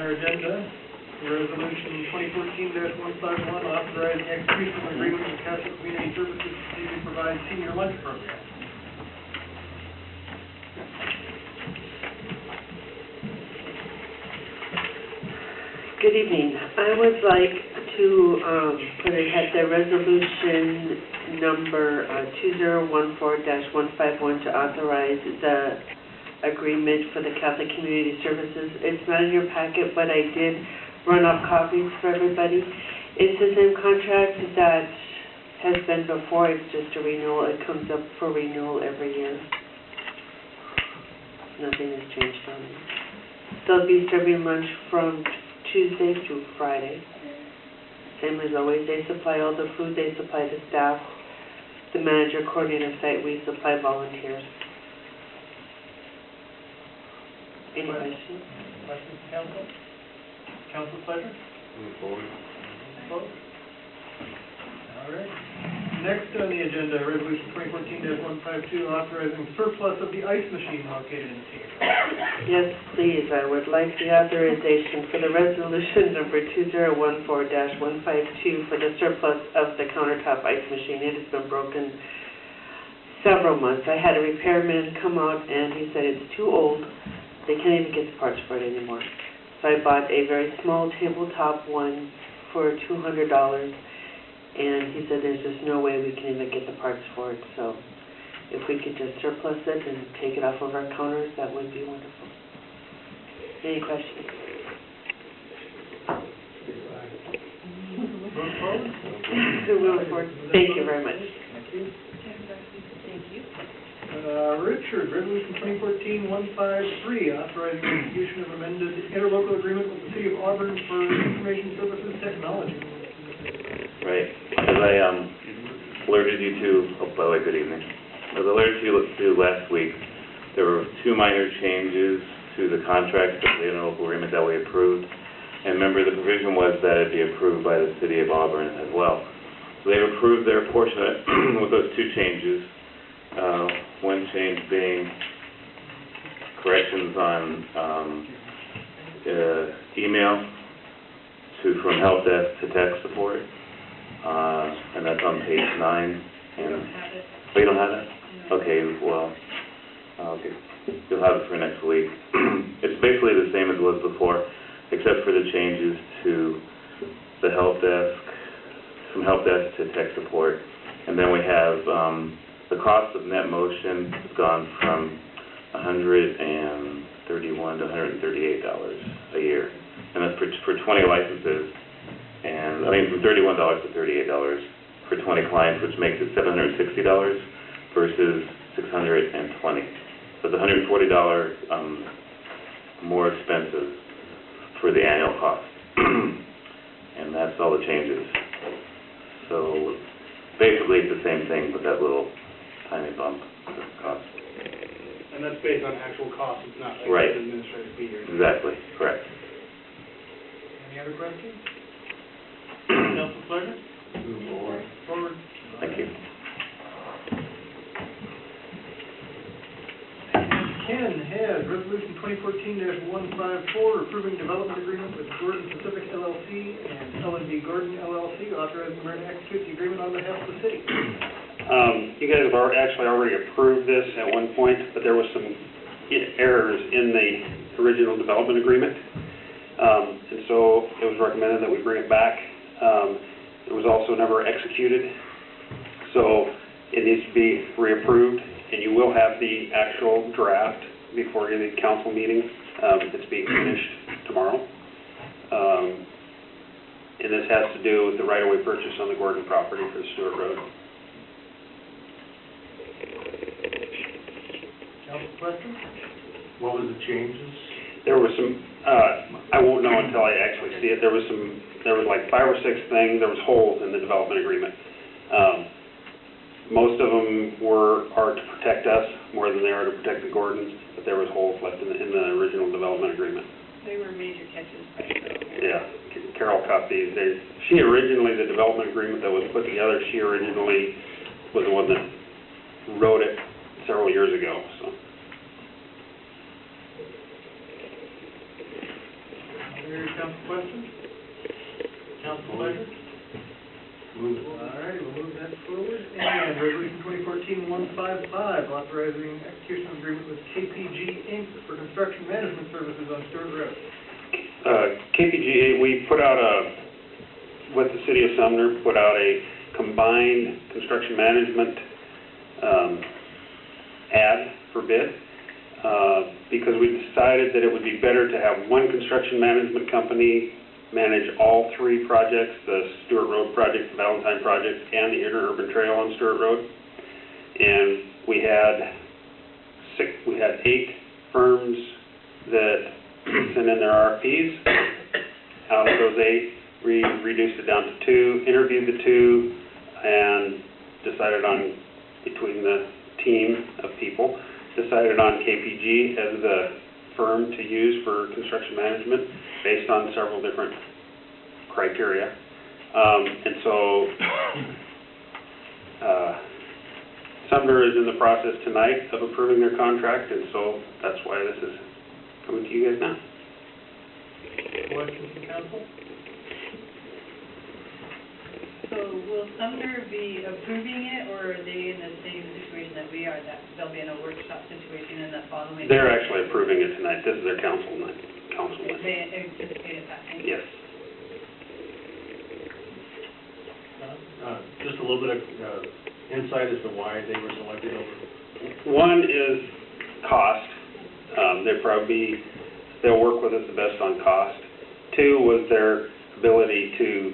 our agenda, Resolution 2014-151, authorizing execution of agreement with Catholic Community Services to provide senior lunch program. Good evening. I would like to put ahead the resolution number 2014-151 to authorize the agreement for the Catholic Community Services. It's not in your packet, but I did run off copies for everybody. It's the same contract that has been before. It's just a renewal. It comes up for renewal every year. Nothing has changed on it. They'll be serving lunch from Tuesday through Friday. Same as always. They supply all the food. They supply the staff. The manager, coordinator, site. We supply volunteers. Any questions? Questions, council? Council pleasure? Move forward. Opposed? All right. Next on the agenda, Resolution 2014-152, authorizing surplus of the ice machine located in the theater. Yes, please. I would like the authorization for the resolution number 2014-152 for the surplus of the countertop ice machine. It has been broken several months. I had a repairman come out and he said it's too old. They can't even get the parts for it anymore. So I bought a very small tabletop one for $200, and he said there's just no way we can even get the parts for it. So if we could just surplus it and take it off of our counters, that would be wonderful. Any questions? Thank you very much. Thank you. Thank you. Richard, Resolution 2014-153, authorizing execution of amended interlocal agreement with the City of Auburn for information services technology. Right. As I alerted you to, oh, by the way, good evening. As I alerted you to last week, there were two minor changes to the contract of the interlocal agreement that we approved. And remember, the provision was that it be approved by the City of Auburn as well. So they've approved their portion of it with those two changes. One change being corrections on email from help desk to tech support, and that's on page 9. And I don't have it. oh, you don't have it? No. Okay, well, okay. You'll have it for next week. It's basically the same as it was before, except for the changes to the help desk, from help desk to tech support, and then we have the cost of net motion has gone from $131 to $138 a year, and that's for 20 licenses, and I mean from $31 to $38 for 20 clients, which makes it $760 versus $620. So it's $140 more expensive for the annual cost, and that's all the changes. So basically, it's the same thing, but that little tiny bump of cost. And that's based on actual cost, it's not like Right. an administrative fee or anything. Exactly, correct. Any other questions? Council pleasure? Move forward. Forward. Thank you. Ken has Resolution 2014-154, approving development agreement with Gordon Pacific LLC and L&D Gordon LLC, authorizing the mayor to execute the agreement on behalf of the city. You guys have actually already approved this at one point, but there was some errors in the original development agreement. And so it was recommended that we bring it back. It was also never executed. So it needs to be reapproved, and you will have the actual draft before the council meeting. It's being finished tomorrow. And this has to do with the right-of-way purchase on the Gordon property for the Stewart Road. Council questions? What was the changes? There was some, I won't know until I actually see it. There was like 5 or 6 things. There was holes in the development agreement. Most of them are to protect us more than they are to protect the Gordons, but there was holes left in the original development agreement. They were major catches. Yeah, Carol caught these. She originally, the development agreement that was put together, she originally was the one that wrote it several years ago. So. Any council questions? Council pleasure? Move it. All righty, we'll move that forward. And resolution 2014-155, authorizing execution of agreement with KPG Inc. for construction management services on Stewart Road. KPGA, we put out with the city of Sumner, put out a combined construction management ad for bid, because we decided that it would be better to have one construction management company manage all three projects, the Stewart Road project, the Valentine project, and the interurban trail on Stewart Road. And we had 8 firms that sent in their RFPs. Out of those 8, we reduced it down to 2, interviewed the 2, and decided on, between the team of people, decided on KPG as the firm to use for construction management based on several different criteria. And so Sumner is in the process tonight of approving their contract, and so that's why this is coming to you guys now. Questions from council? So will Sumner be approving it, or are they in the same situation that we are, that they'll be in a workshop situation in the following? They're actually approving it tonight. This is their council night. They anticipate it passing? Yes. Just a little bit of insight as to why they were selected over. One is cost. They'll work with us the best on cost. 2 was their ability to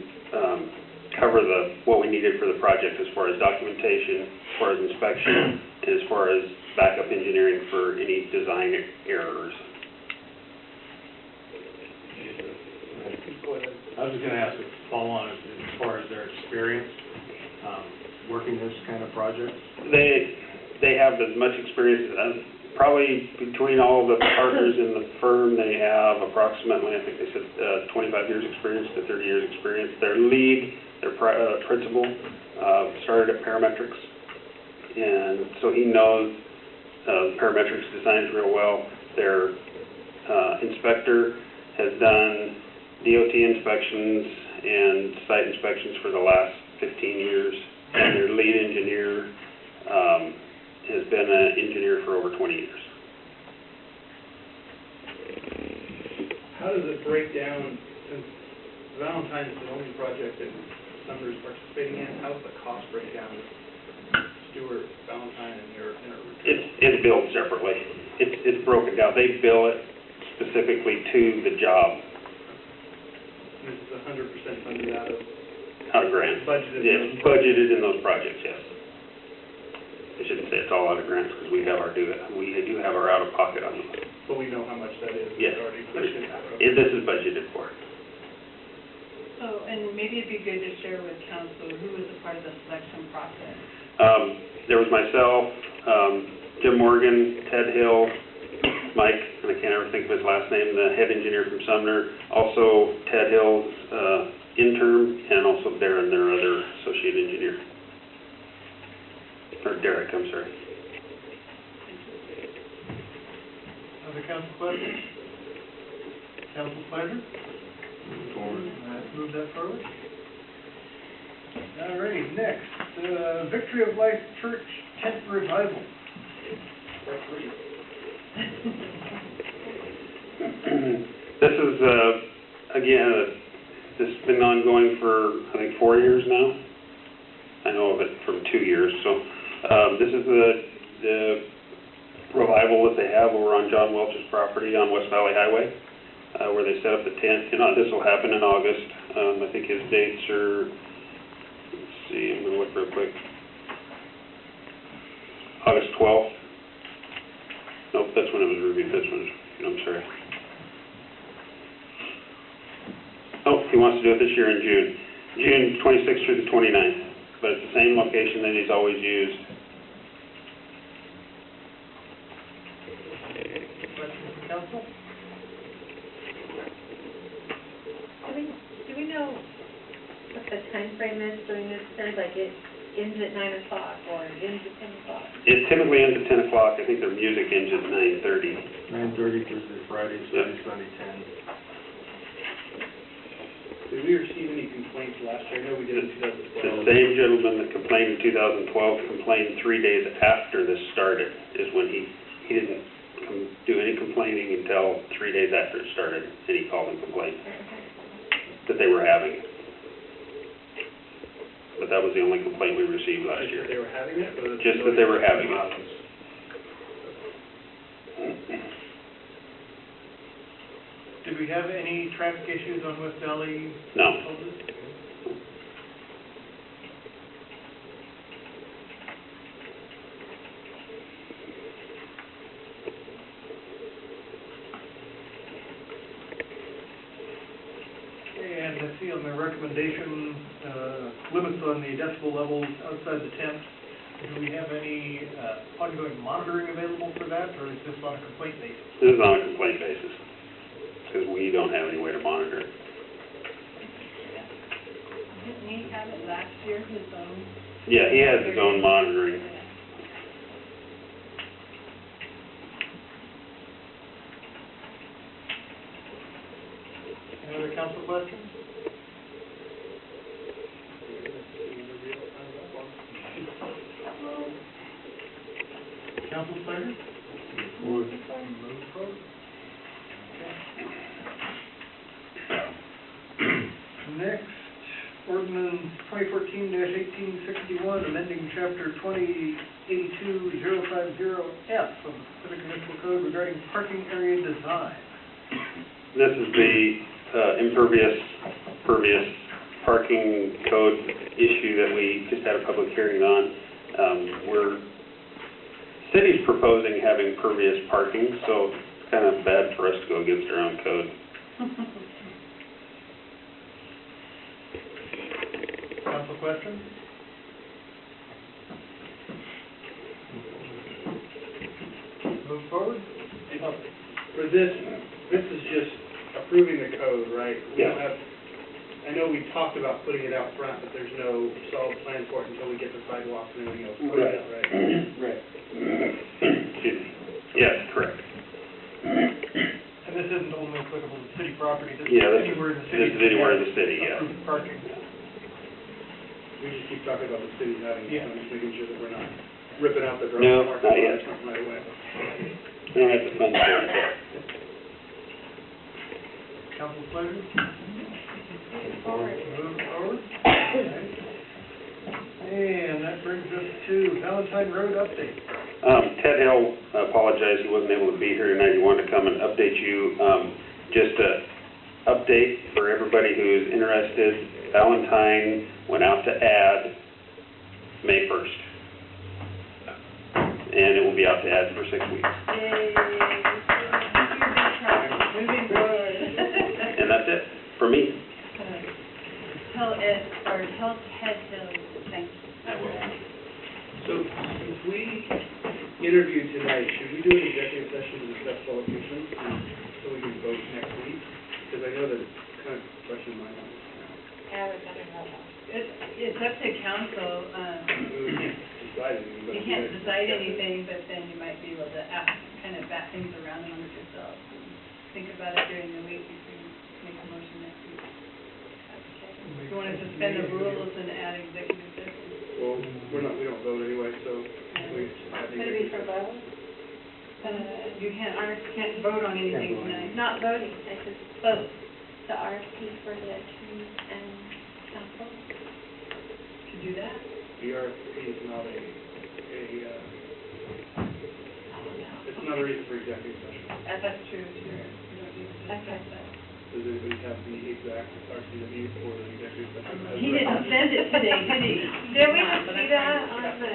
cover what we needed for the project as far as documentation, as far as inspection, and as far as backup engineering for any design errors. I was just going to ask a follow-on as far as their experience working this kind of project. They have as much experience as, probably between all of the partners in the firm, they have approximately, I think they said 25 years experience to 30 years experience. Their lead, their principal, started at parametrics, and so he knows parametrics designs real well. Their inspector has done DOT inspections and site inspections for the last 15 years, and their lead engineer has been an engineer for over 20 years. How does it break down, since Valentine is the only project that Sumner is participating in, how does the cost break down with Stewart, Valentine, and your It's billed separately. It's broken down. They bill it specifically to the job. This is 100% funded out of Grants. budgeted. Yes, budgeted in those projects, yes. I shouldn't say it's all out of grants, because we do have our out-of-pocket on them. But we know how much that is. Yes. It's already budgeted out of. This is budgeted for. So, and maybe it'd be good to share with council who was a part of the selection process. There was myself, Jim Morgan, Ted Hill, Mike, and I can't ever think of his last name, the head engineer from Sumner, also Ted Hill's intern, and also Darren, their other associate engineer. Or Derek, I'm sorry. Other council questions? Council pleasure? Let's move that forward. All righty, next, Victory of Life Church Tent Revival. This is, again, this has been ongoing for, I think, 4 years now. I know of it from 2 years, so this is the revival that they have over on John Welch's property on West Valley Highway, where they set up the tent. This will happen in August. I think his dates are, let's see, I'm going to look real quick. August 12th. Nope, that's when it was reviewed. This one, I'm sorry. Oh, he wants to do it this year in June. June 26th through the 29th. But it's the same location that he's always used. Questions from council? Do we know what the time frame is during this? Sounds like it ends at 9 o'clock or it ends at 10 o'clock. It typically ends at 10 o'clock. I think their music ends at 9:30. 9:30 Thursday, Friday, Saturday, Sunday, 10. Did we receive any complaints last year? I know we did in The 2012. same gentleman that complained in 2012 complained 3 days after this started, is when he didn't do any complaining until 3 days after it started, and he called and complained that they were having it. But that was the only complaint we received last year. Just that they were having it? Or Just that they were having it. Did we have any traffic issues on West Valley? No. And I see on the recommendation, limits on the decibel levels outside the tent. Do we have any ongoing monitoring available for that, or is this on a complaint basis? This is on a complaint basis, because we don't have any way to monitor it. Didn't he have it last year, his own? Yeah, he has his own monitoring. Any other council questions? Council pleasure? Move forward. Next, ordinance 2014-1861, amending chapter 2082-050F of the Pacific Municipal Code regarding parking area design. This is the impervious, pervious parking code issue that we just had a public hearing on. City's proposing having pervious parking, so it's kind of bad for us to go against our own code. Council questions? Move forward? For this is just approving the code, right? We don't Yeah. have- I know we talked about putting it out front, but there's no solid plan for it until we get the sidewalks and everything else put out, right? Right. Excuse me. Yes, correct. And this isn't only applicable to city property, this is Yeah, anywhere in the city. this is anywhere in the city, yeah. Approved parking. We just keep talking about the city having, Yeah. I'm just making sure that we're not ripping out the No, driveway not parking yet. lot or something right away. We don't have the funds for it yet. Council pleasure? Move forward. And that brings us to Valentine Road update. Ted Hill apologized, he wasn't able to be here tonight, he wanted to come and update you. Just a update for everybody who's interested, Valentine went out to ad May 1st. And it will be out to ad for 6 weeks. Yay. Moving forward. And that's it, for me. Tell Ted Hill, thank you. I will. So, since we interviewed tonight, should we do an executive session to discuss qualifications, so we can vote next week? Because I know that it's kind of fresh in my mind. It's up to council, We can't decide anything, but. you can't decide anything, but then you might be able to ask, kind of bat things around amongst yourselves. And think about it during the week before you make a motion next week. If you want to suspend the rules and add executive session. Well, we don't vote anyway, so we have the. Maybe for both? You can't vote on anything tonight. Not voting, I just Vote. the RFP for the attorney and counsel. To do that? The RFP is not it's not a reason for executive session. That's true, too. You don't need to discuss that. Does anybody have the exact RCW for the executive session? He didn't send it today, did he? Did we see that on the?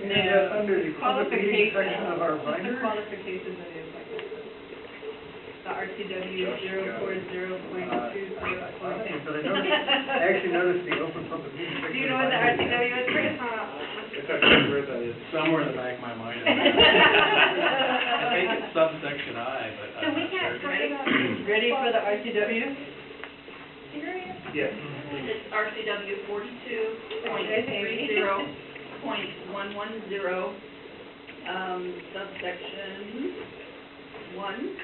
Yeah, under the public meeting section of our Qualifications. binder. The qualifications it is like that. The RCW 040.20. But I actually noticed the open public meeting section. Do you know what the RCW is, Chris? If I can remember where that is. Somewhere in the back of my mind. I think it's subsection I, but So I'm we not can't sure. talk about. Ready for the RCW? Serious? Yes. It's RCW 42.30.110, subsection 1.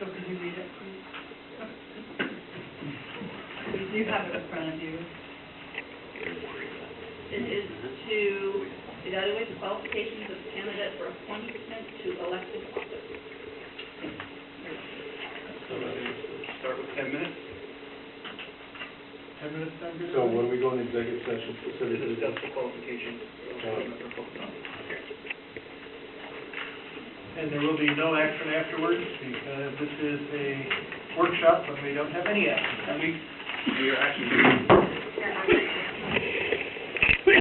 So could you read it, please? You do have it in front of you. It is to evaluate the qualifications of candidates for appointment to elected office. So start with 10 minutes 10 minutes sound good? So when we go in executive session to specifically? discuss the qualifications of appointment for public office. And there will be no action afterwards because this is a workshop, but we don't have any action. We are actually